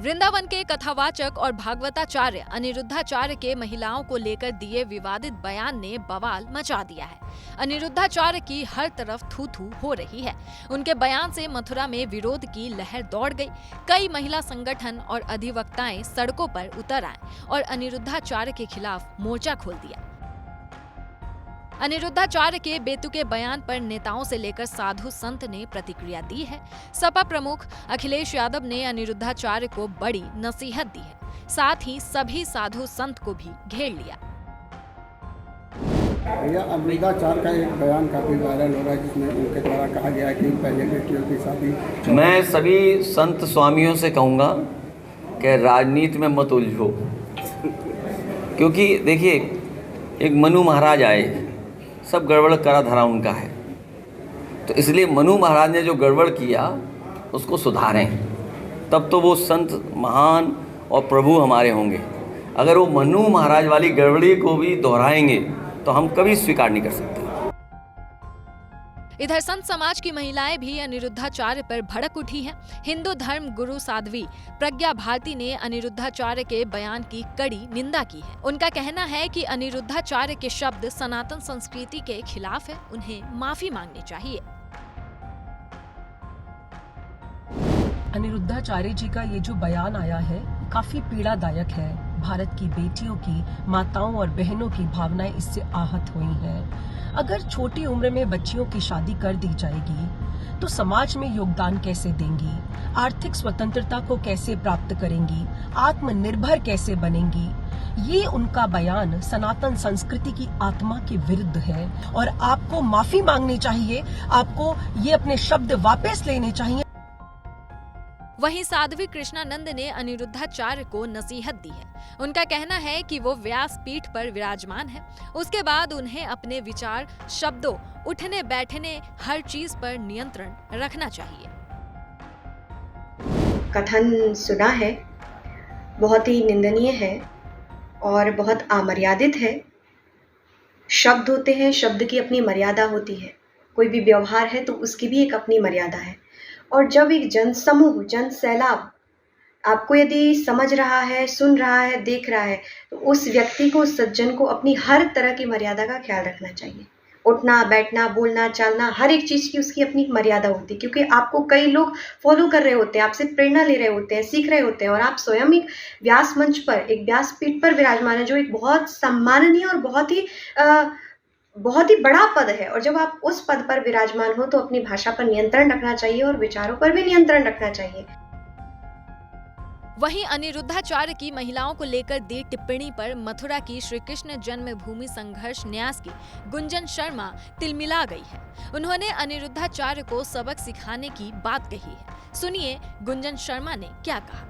वृंदावन के कथावाचक और भागवताचार्य अनिरुद्धाचार्य के महिलाओं को लेकर दिए विवादित बयान ने बवाल मचा दिया है। अनिरुद्धाचार्य की हर तरफ थू थू हो रही है। उनके बयान से मथुरा में विरोध की लहर दौड़ गई। कई महिला संगठन और अधिवक्ताएं सड़कों पर उतर आए और अनिरुद्धाचार्य के खिलाफ मोर्चा खोल दिया। अनिरुद्धाचार्य के बेतुके बयान पर नेताओं से लेकर साधु संत ने प्रतिक्रिया दी है। सपा प्रमुख अखिलेश यादव ने अनिरुद्धाचार्य को बड़ी नसीहत दी है। साथ ही सभी साधु संत को भी घेर लिया। भैया, अनिरुद्धाचार्य का एक बयान काफी वायरल हो रहा है जिसमें उनके द्वारा कहा गया है कि पहले बेटियों की शादी। मैं सभी संत स्वामियों से कहूँगा कि राजनीति में मत उलझो, क्योंकि देखिए एक मनु महाराज आए, सब गड़बड़ करा धरा उनका है, तो इसलिए मनु महाराज ने जो गड़बड़ किया उसको सुधारें, तब तो वो संत महान और प्रभु हमारे होंगे। अगर वो मनु महाराज वाली गड़बड़ी को भी दोहराएंगे तो हम कभी स्वीकार नहीं कर सकते। इधर संत समाज की महिलाएं भी अनिरुद्धाचार्य पर भड़क उठी हैं। हिंदू धर्म गुरु साध्वी प्रज्ञा भारती ने अनिरुद्धाचार्य के बयान की कड़ी निंदा की है। उनका कहना है कि अनिरुद्धाचार्य के शब्द सनातन संस्कृति के खिलाफ है, उन्हें माफी मांगनी चाहिए। अनिरुद्धाचार्य जी का ये जो बयान आया है काफी पीड़ादायक है। भारत की बेटियों की, माताओं और बहनों की भावनाएं इससे आहत हुई हैं। अगर छोटी उम्र में बच्चियों की शादी कर दी जाएगी तो समाज में योगदान कैसे देंगी, आर्थिक स्वतंत्रता को कैसे प्राप्त करेंगी, आत्मनिर्भर कैसे बनेंगी। ये उनका बयान सनातन संस्कृति की आत्मा के विरुद्ध है और आपको माफी मांगनी चाहिए। आपको ये अपने शब्द वापस लेने चाहिए। वहीं साध्वी कृष्णानंद ने अनिरुद्धाचार्य को नसीहत दी है। उनका कहना है कि वो व्यास पीठ पर विराजमान है, उसके बाद उन्हें अपने विचार, शब्दों, उठने बैठने हर चीज पर नियंत्रण रखना चाहिए। कथन सुना है, बहुत ही निंदनीय है और बहुत अमर्यादित है। शब्द होते हैं, शब्द की अपनी मर्यादा होती है। कोई भी व्यवहार है तो उसकी भी एक अपनी मर्यादा है। और जब एक जनसमूह, जन सैलाब आपको यदि समझ रहा है, सुन रहा है, देख रहा है, तो उस व्यक्ति को, उस सज्जन को अपनी हर तरह की मर्यादा का ख्याल रखना चाहिए। उठना, बैठना, बोलना, चालना, हर एक चीज़ की उसकी अपनी मर्यादा होती है, क्योंकि आपको कई लोग फॉलो कर रहे होते हैं, आपसे प्रेरणा ले रहे होते हैं, सीख रहे होते हैं, और आप स्वयं एक व्यास मंच पर, एक व्यासपीठ पर विराजमान है, जो एक बहुत सम्माननीय और बहुत ही बड़ा पद है। और जब आप उस पद पर विराजमान हो तो अपनी भाषा पर नियंत्रण रखना चाहिए और विचारों पर भी नियंत्रण रखना चाहिए। वहीं अनिरुद्धाचार्य की महिलाओं को लेकर दी टिप्पणी पर मथुरा की श्री कृष्ण जन्मभूमि संघर्ष न्यास की गुंजन शर्मा तिलमिला गई है। उन्होंने अनिरुद्धाचार्य को सबक सिखाने की बात कही है। सुनिए गुंजन शर्मा ने क्या कहा।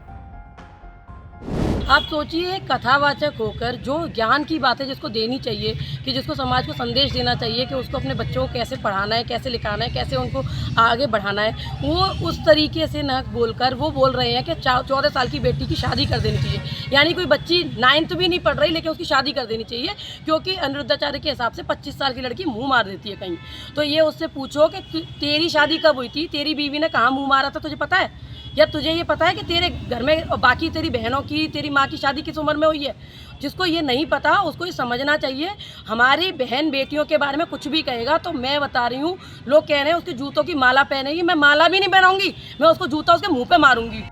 आप सोचिए, कथावाचक होकर जो ज्ञान की बातें जिसको देनी चाहिए, कि जिसको समाज को संदेश देना चाहिए कि उसको अपने बच्चों को कैसे पढ़ाना है, कैसे लिखाना है, कैसे उनको आगे बढ़ाना है, वो उस तरीके से न बोलकर वो बोल रहे हैं कि 14 साल की बेटी की शादी कर देनी चाहिए। यानी कोई बच्ची 9th भी नहीं पढ़ रही लेकिन उसकी शादी कर देनी चाहिए, क्योंकि अनिरुद्धाचार्य के हिसाब से 25 साल की लड़की मुँह मार देती है कहीं। तो ये उससे पूछो कि तेरी शादी कब हुई थी, तेरी बीवी ने कहाँ मुँह मारा था, तुझे पता है? या तुझे ये पता है कि तेरे घर में बाकी तेरी बहनों की, तेरी माँ की शादी किस उम्र में हुई है? जिसको ये नहीं पता उसको ये समझना चाहिए। हमारी बहन बेटियों के बारे में कुछ भी कहेगा तो मैं बता रही हूँ, लोग कह रहे हैं उसके जूतों की माला पहनेगी, मैं माला भी नहीं पहनाऊंगी, मैं उसको जूता उसके मुंह पे मारूंगी।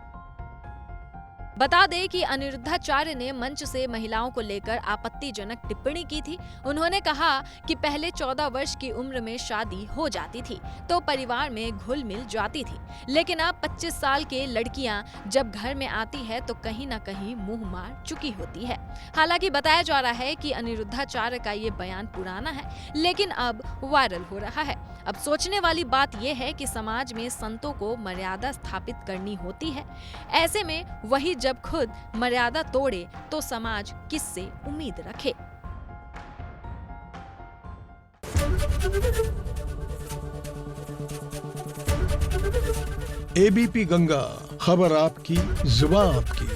बता दें कि अनिरुद्धाचार्य ने मंच से महिलाओं को लेकर आपत्तिजनक टिप्पणी की थी। उन्होंने कहा कि पहले 14 वर्ष की उम्र में शादी हो जाती थी तो परिवार में घुल मिल जाती थी, लेकिन अब 25 साल के लड़कियां जब घर में आती है तो कहीं न कहीं मुंह मार चुकी होती है। हालांकि बताया जा रहा है कि अनिरुद्धाचार्य का ये बयान पुराना है लेकिन अब वायरल हो रहा है। अब सोचने वाली बात यह है कि समाज में संतों को मर्यादा स्थापित करनी होती है। ऐसे में वही जब खुद मर्यादा तोड़े तो समाज किससे उम्मीद रखे। एबीपी गंगा, खबर आपकी, जुबान आपकी।